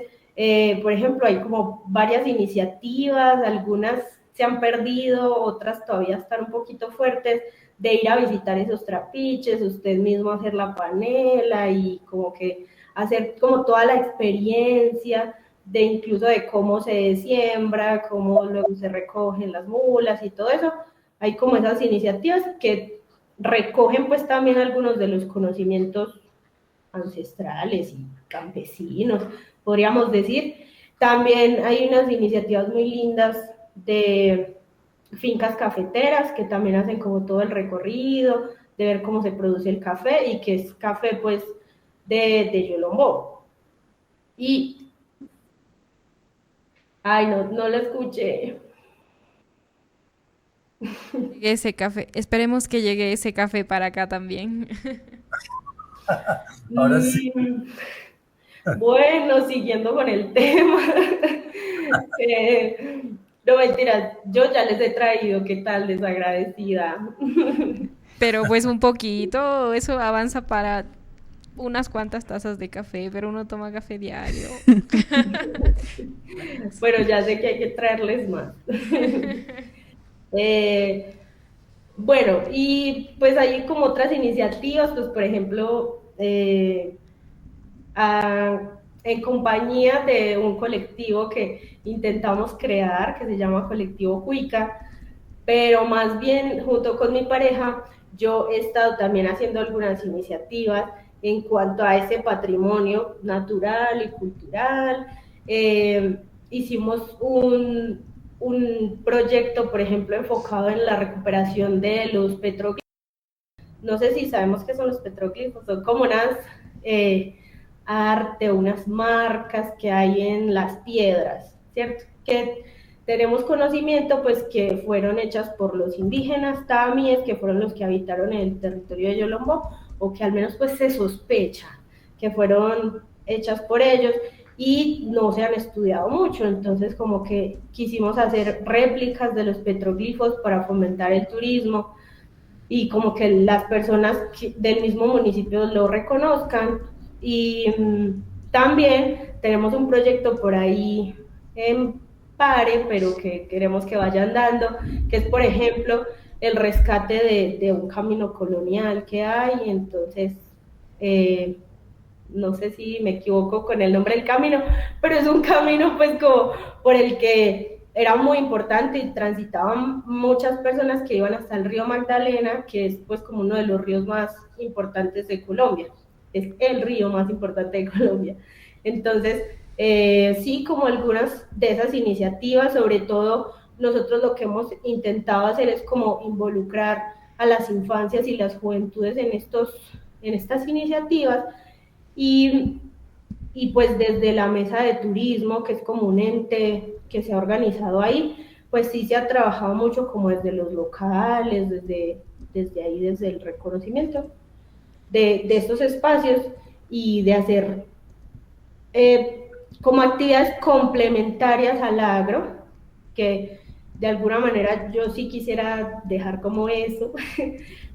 por ejemplo, hay como varias iniciativas, algunas se han perdido, otras todavía están un poquito fuertes, de ir a visitar esos trapiches, usted mismo hacer la panela y como que hacer como toda la experiencia de incluso de cómo se siembra, cómo luego se recogen las mulas y todo eso. Hay como esas iniciativas que recogen pues también algunos de los conocimientos ancestrales y campesinos, podríamos decir. También hay unas iniciativas muy lindas de fincas cafeteras que también hacen como todo el recorrido, de ver cómo se produce el café y que es café pues de Yolombó. Y ay, no lo escuché. Llegue ese café. Esperemos que llegue ese café para acá también. Ahora sí. Y bueno, siguiendo con el tema, no mentiras, yo ya les he traído, ¿qué tal? Desagradecida. Pero pues un poquito, eso avanza para unas cuantas tazas de café, pero uno toma café diario. Pero ya sé que hay que traerles más. Eh, bueno, y pues hay como otras iniciativas, pues por ejemplo, en compañía de un colectivo que intentamos crear, que se llama Colectivo Cuica, pero más bien junto con mi pareja, yo he estado también haciendo algunas iniciativas en cuanto a ese patrimonio natural y cultural. Eh, Hicimos un proyecto, por ejemplo, enfocado en la recuperación de los petroglifos. No sé si sabemos qué son los petroglifos, son como unas arte, unas marcas que hay en las piedras, ¿cierto? Que tenemos conocimiento, pues, que fueron hechas por los indígenas tamíes, que fueron los que habitaron el territorio de Yolombó, o que al menos, pues, se sospecha que fueron hechas por ellos, y no se han estudiado mucho, entonces como que quisimos hacer réplicas de los petroglifos para fomentar el turismo, y como que las personas del mismo municipio lo reconozcan. Y también tenemos un proyecto por ahí en pare, pero que queremos que vaya andando, que es, por ejemplo, el rescate de un camino colonial que hay. Entonces, no sé si me equivoco con el nombre del camino, pero es un camino pues como por el que era muy importante y transitaban muchas personas que iban hasta el río Magdalena, que es pues como uno de los ríos más importantes de Colombia, es el río más importante de Colombia. Entonces, sí, como algunas de esas iniciativas, sobre todo nosotros lo que hemos intentado hacer es como involucrar a las infancias y las juventudes en estas iniciativas. Y, y pues desde la mesa de turismo, que es como un ente que se ha organizado ahí, pues sí se ha trabajado mucho como desde los locales, desde ahí, desde el reconocimiento de estos espacios, y de hacer como actividades complementarias al agro, que de alguna manera yo sí quisiera dejar como eso,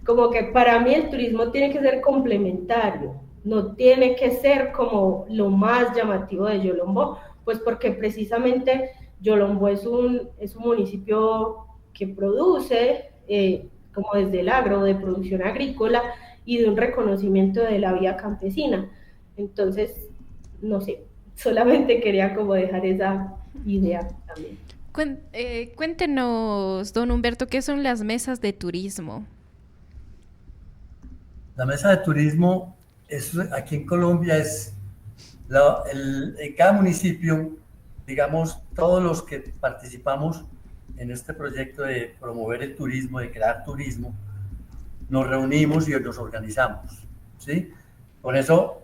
como que para mí el turismo tiene que ser complementario, no tiene que ser como lo más llamativo de Yolombó, pues porque precisamente Yolombó es un municipio que produce, como desde el agro, de producción agrícola y de un reconocimiento de la vida campesina. Entonces, no sé, solamente quería como dejar esa idea también. Cuéntenos, don Humberto, ¿qué son las mesas de turismo? La mesa de turismo aquí en Colombia es en cada municipio, digamos, todos los que participamos en este proyecto de promover el turismo, de crear turismo, nos reunimos y nos organizamos, ¿sí? Con eso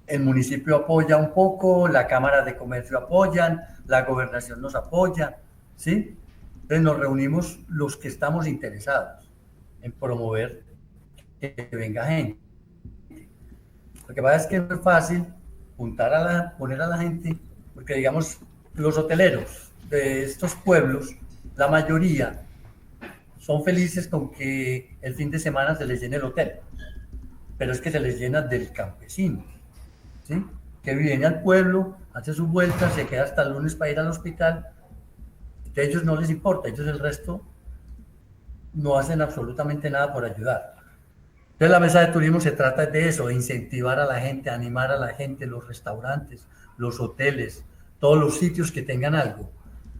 el municipio apoya un poco, la Cámara de Comercio apoyan, la gobernación nos apoya, ¿sí? Entonces nos reunimos los que estamos interesados en promover que venga gente. Lo que pasa es que no es fácil poner a la gente, porque digamos, los hoteleros de estos pueblos, la mayoría son felices con que el fin de semana se les llene el hotel, pero es que se les llena del campesino, ¿sí? Que viene al pueblo, hace sus vueltas, se queda hasta el lunes para ir al hospital. A ellos no les importa, ellos el resto no hacen absolutamente nada por ayudar. Entonces la mesa de turismo se trata de eso, de incentivar a la gente, animar a la gente, los restaurantes, los hoteles, todos los sitios que tengan algo.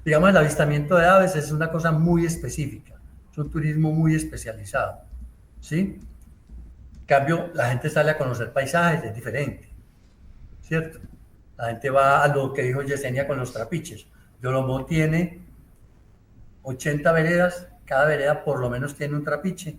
Digamos, el avistamiento de aves es una cosa muy específica, es un turismo muy especializado, ¿sí? En cambio, la gente sale a conocer paisajes, es diferente, ¿cierto? La gente va a lo que dijo Yesenia con los trapiches. Yolombó tiene 80 veredas, cada vereda por lo menos tiene un trapiche,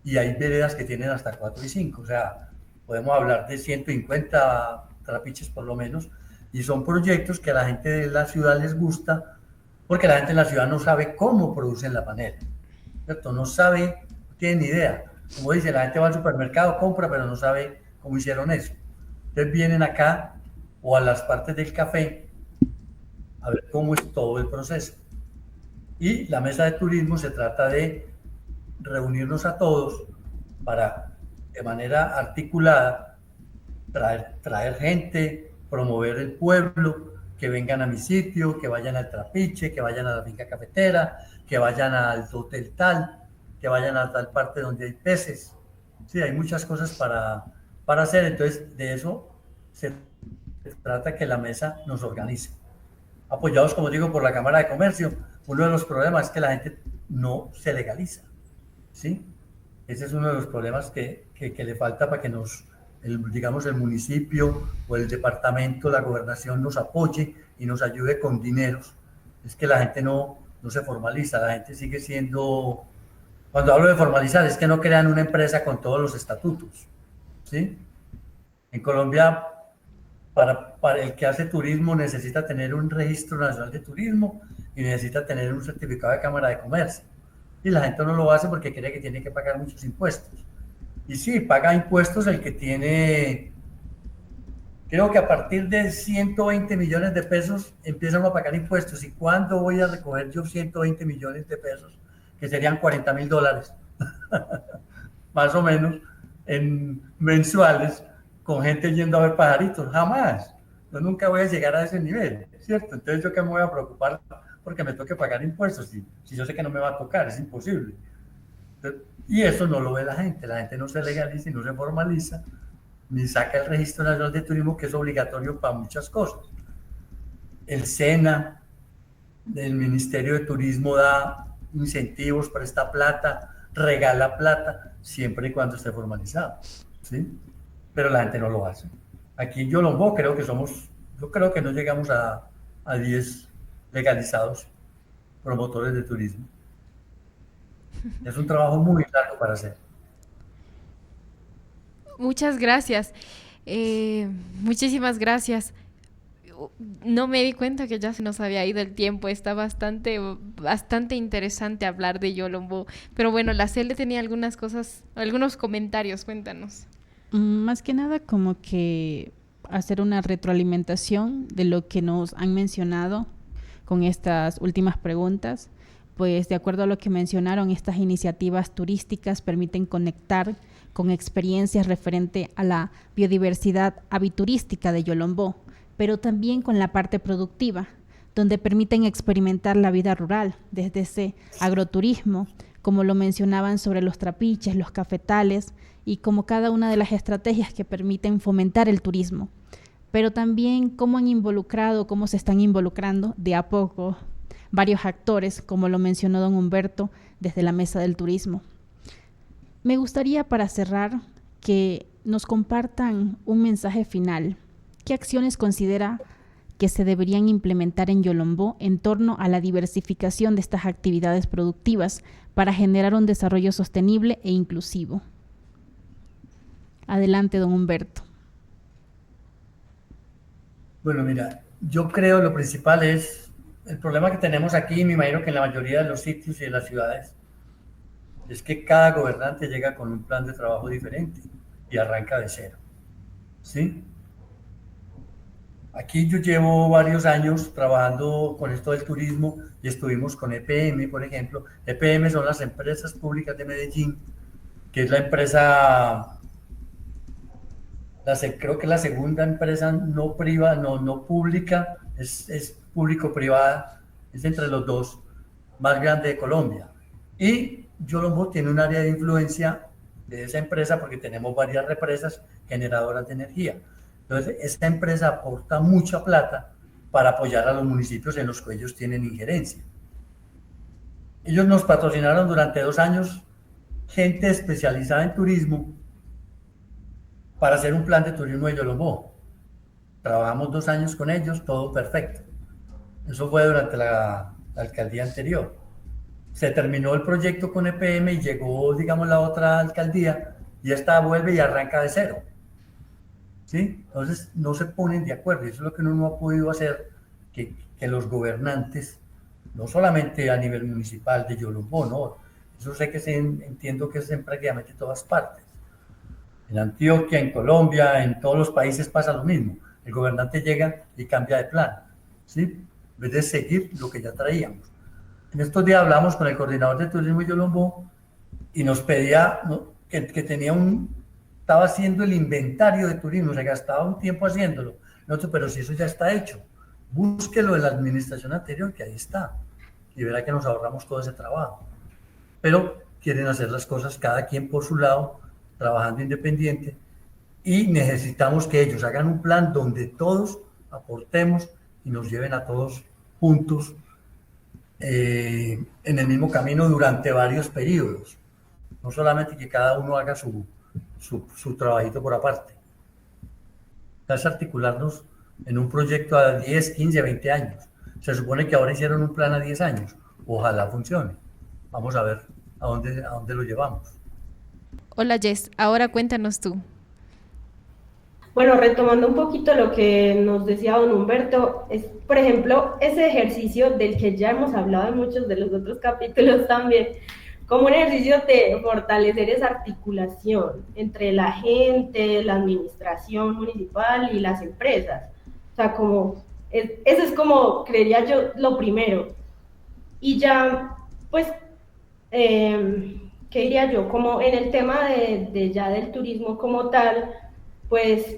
y hay veredas que tienen hasta 4 y 5, o sea, podemos hablar de 150 trapiches por lo menos, y son proyectos que a la gente de la ciudad les gusta, porque la gente en la ciudad no sabe cómo producen la panela, ¿cierto? No sabe, no tiene ni idea. Como dice, la gente va al supermercado, compra, pero no sabe cómo hicieron eso. Entonces vienen acá o a las partes del café a ver cómo es todo el proceso. Y la mesa de turismo se trata de reunirnos a todos para, de manera articulada, traer gente, promover el pueblo, que vengan a mi sitio, que vayan al Trapiche, que vayan a la finca cafetera, que vayan al hotel tal, que vayan a tal parte donde hay peces. Sí, hay muchas cosas para hacer, entonces de eso se trata, que la mesa nos organice. Apoyados, como digo, por la Cámara de Comercio. Uno de los problemas es que la gente no se legaliza, ¿sí? Ese es uno de los problemas que le falta para que digamos, el municipio o el departamento, la gobernación nos apoye y nos ayude con dineros. Es que la gente no se formaliza, la gente sigue siendo... Cuando hablo de formalizar, es que no crean una empresa con todos los estatutos, ¿sí? En Colombia, para el que hace turismo necesita tener un registro nacional de turismo y necesita tener un certificado de Cámara de Comercio. Y la gente no lo hace porque cree que tiene que pagar muchos impuestos. Y sí, paga impuestos el que tiene, creo que a partir de 120 millones de pesos empiezan a pagar impuestos. ¿Y cuándo voy a recoger yo 120 millones de pesos? Que serían $40.000, más o menos, en mensuales, con gente yendo a ver pajaritos. Jamás. Yo nunca voy a llegar a ese nivel, ¿cierto? Entonces, ¿yo qué me voy a preocupar porque me toque pagar impuestos? Si yo sé que no me va a tocar, es imposible. Entonces, y eso no lo ve la gente no se legaliza y no se formaliza, ni saca el Registro Nacional de Turismo, que es obligatorio para muchas cosas. El SENA, el Ministerio de Turismo, da incentivos, presta plata, regala plata, siempre y cuando esté formalizado, ¿sí? Pero la gente no lo hace. Aquí en Yolombó yo creo que no llegamos a 10 legalizados promotores de turismo. Es un trabajo muy largo para hacer. Muchas gracias. Muchísimas gracias. No me di cuenta que ya se nos había ido el tiempo. Está bastante interesante hablar de Yolombó. Pero bueno, la Cele tenía algunas cosas, algunos comentarios. Cuéntanos. Más que nada como que hacer una retroalimentación de lo que nos han mencionado con estas últimas preguntas. Pues de acuerdo a lo que mencionaron, estas iniciativas turísticas permiten conectar con experiencias referente a la biodiversidad aviturística de Yolombó, pero también con la parte productiva, donde permiten experimentar la vida rural, desde ese agroturismo, como lo mencionaban sobre los trapiches, los cafetales, y como cada una de las estrategias que permiten fomentar el turismo, pero también cómo se están involucrando de a poco varios actores, como lo mencionó don Humberto, desde la Mesa del Turismo. Me gustaría, para cerrar, que nos compartan un mensaje final. ¿Qué acciones considera que se deberían implementar en Yolombó en torno a la diversificación de estas actividades productivas para generar un desarrollo sostenible e inclusivo? Adelante, don Humberto. Bueno, mira, yo creo lo principal es el problema que tenemos aquí, me imagino que en la mayoría de los sitios y de las ciudades, es que cada gobernante llega con un plan de trabajo diferente y arranca de cero, ¿sí? Aquí yo llevo varios años trabajando con esto del turismo y estuvimos con EPM, por ejemplo. EPM son las Empresas Públicas de Medellín, que es la empresa, creo que la segunda empresa no pública, es público-privada, es entre los dos más grande de Colombia. Y Yolombó tiene un área de influencia de esa empresa porque tenemos varias represas generadoras de energía. Entonces, esta empresa aporta mucha plata para apoyar a los municipios en los que ellos tienen injerencia. Ellos nos patrocinaron durante 2 años gente especializada en turismo para hacer un plan de turismo de Yolombó. Trabajamos 2 años con ellos, todo perfecto. Eso fue durante la alcaldía anterior. Se terminó el proyecto con EPM y llegó, digamos, la otra alcaldía y esta vuelve y arranca de cero. ¿Sí? Entonces no se ponen de acuerdo. Eso es lo que uno no ha podido hacer, que los gobernantes, no solamente a nivel municipal de Yolombó, ¿no? Eso sé que entiendo que es en prácticamente todas partes. En Antioquia, en Colombia, en todos los países pasa lo mismo. El gobernante llega y cambia de plan, ¿sí? En vez de seguir lo que ya traíamos. En estos días hablamos con el coordinador de turismo de Yolombó y nos pedía, ¿no?, que estaba haciendo el inventario de turismo, se gastaba un tiempo haciéndolo. Nosotros, pero si eso ya está hecho, búsquelo en la administración anterior, que ahí está, y verá que nos ahorramos todo ese trabajo. Pero quieren hacer las cosas cada quien por su lado, trabajando independiente, y necesitamos que ellos hagan un plan donde todos aportemos y nos lleven a todos juntos en el mismo camino durante varios periodos. No solamente que cada uno haga su trabajito por aparte. Es articularnos en un proyecto a 10, 15, 20 años. Se supone que ahora hicieron un plan a 10 años. Ojalá funcione. Vamos a ver a dónde lo llevamos. Hola Jess, ahora cuéntanos tú. Bueno, retomando un poquito lo que nos decía don Humberto, es, por ejemplo, ese ejercicio del que ya hemos hablado en muchos de los otros capítulos también, como un ejercicio de fortalecer esa articulación entre la gente, la administración municipal y las empresas. O sea, eso es como, creería yo, lo primero. Y ya, pues, ¿qué diría yo? Como en el tema ya del turismo como tal, pues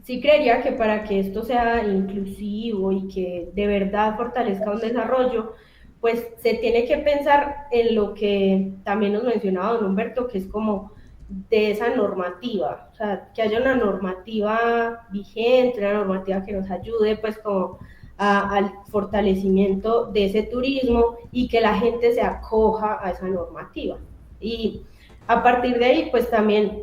sí creería que para que esto sea inclusivo y que de verdad fortalezca un desarrollo, pues se tiene que pensar en lo que también nos mencionaba don Humberto, que es como de esa normativa, o sea, que haya una normativa vigente, una normativa que nos ayude pues como al fortalecimiento de ese turismo y que la gente se acoja a esa normativa. Y a partir de ahí, pues también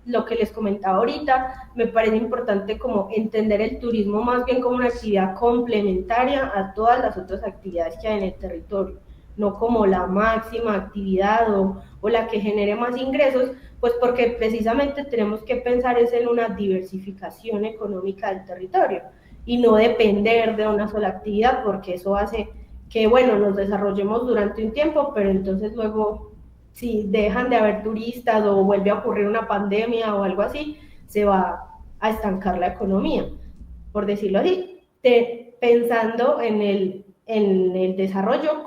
lo que les comentaba ahorita, me parece importante como entender el turismo más bien como una actividad complementaria a todas las otras actividades que hay en el territorio, no como la máxima actividad o la que genere más ingresos, pues porque precisamente tenemos que pensar es en una diversificación económica del territorio y no depender de una sola actividad, porque eso hace que, bueno, nos desarrollemos durante un tiempo, pero entonces luego si dejan de haber turistas o vuelve a ocurrir una pandemia o algo así, se va a estancar la economía, por decirlo así, pensando en el desarrollo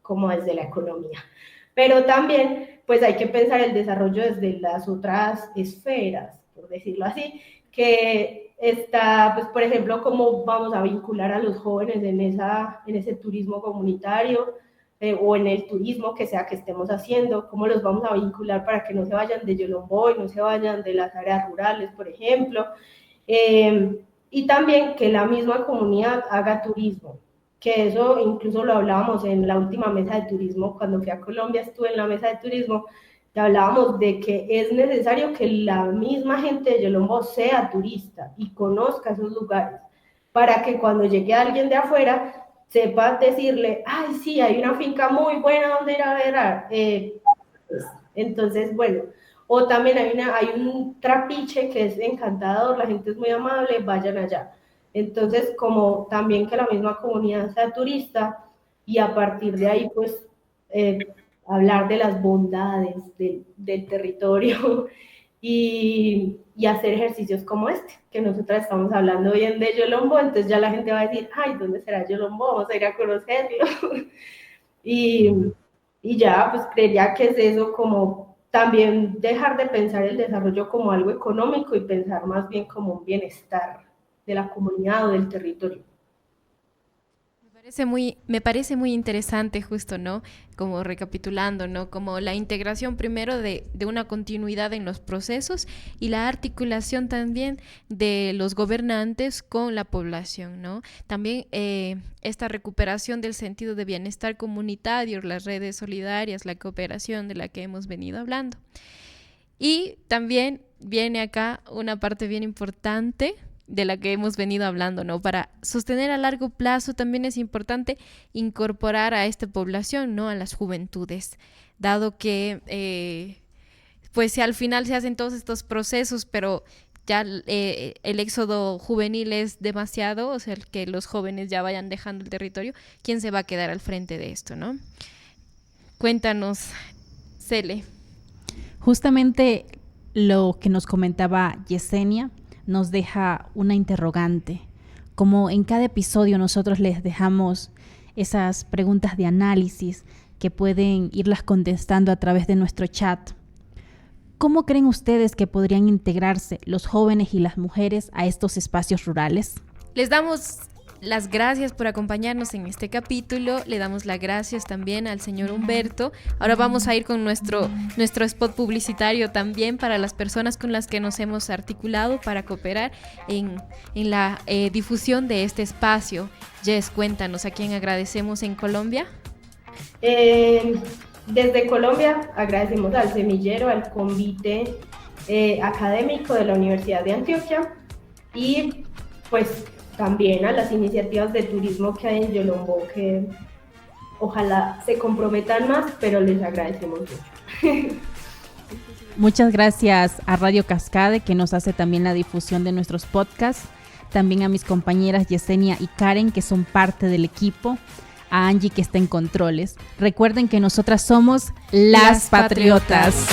como desde la economía. Pero también, pues hay que pensar el desarrollo desde las otras esferas, por decirlo así, que está, pues por ejemplo, cómo vamos a vincular a los jóvenes en ese turismo comunitario, o en el turismo que sea que estemos haciendo, cómo los vamos a vincular para que no se vayan de Yolombó y no se vayan de las áreas rurales, por ejemplo, y también que la misma comunidad haga turismo, que eso incluso lo hablábamos en la última mesa de turismo, cuando fui a Colombia estuve en la mesa de turismo, y hablábamos de que es necesario que la misma gente de Yolombó sea turista y conozca esos lugares, para que cuando llegue alguien de afuera sepa decirle, ay, sí, hay una finca muy buena donde ir a ver. Entonces, bueno, o también hay un trapiche que es encantador, la gente es muy amable, vayan allá. Entonces, como también que la misma comunidad sea turista y a partir de ahí, pues, hablar de las bondades del territorio y hacer ejercicios como este, que nosotras estamos hablando bien de Yolombó, entonces ya la gente va a decir, ay, ¿dónde será Yolombó? Vamos a ir a conocerlo. y ya, pues creería que es eso, como también dejar de pensar el desarrollo como algo económico y pensar más bien como un bienestar de la comunidad o del territorio. Me parece muy interesante justo, ¿no? Como recapitulando, ¿no? Como la integración primero de una continuidad en los procesos y la articulación también de los gobernantes con la población, ¿no? También esta recuperación del sentido de bienestar comunitario, las redes solidarias, la cooperación de la que hemos venido hablando. Y también viene acá una parte bien importante de la que hemos venido hablando, ¿no? Para sostener a largo plazo también es importante incorporar a esta población, ¿no? A las juventudes, dado que pues si al final se hacen todos estos procesos, pero ya el éxodo juvenil es demasiado, o sea, que los jóvenes ya vayan dejando el territorio, ¿quién se va a quedar al frente de esto, ¿no? Cuéntanos, Cele. Justamente lo que nos comentaba Yesenia nos deja una interrogante. Como en cada episodio nosotros les dejamos esas preguntas de análisis que pueden irlas contestando a través de nuestro chat. ¿Cómo creen ustedes que podrían integrarse los jóvenes y las mujeres a estos espacios rurales? Les damos las gracias por acompañarnos en este capítulo. Le damos las gracias también al señor Humberto. Ahora vamos a ir con nuestro spot publicitario también para las personas con las que nos hemos articulado para cooperar en la difusión de este espacio. Jess, cuéntanos, ¿a quién agradecemos en Colombia? Desde Colombia agradecemos al semillero, al convite académico de la Universidad de Antioquia y pues también a las iniciativas de turismo que hay en Yolombó, que ojalá se comprometan más, pero les agradecemos mucho. Muchas gracias a Radio Cascade, que nos hace también la difusión de nuestros podcasts, también a mis compañeras Yesenia y Karen, que son parte del equipo, a Angie, que está en controles. Recuerden que nosotras somos las Patriotas.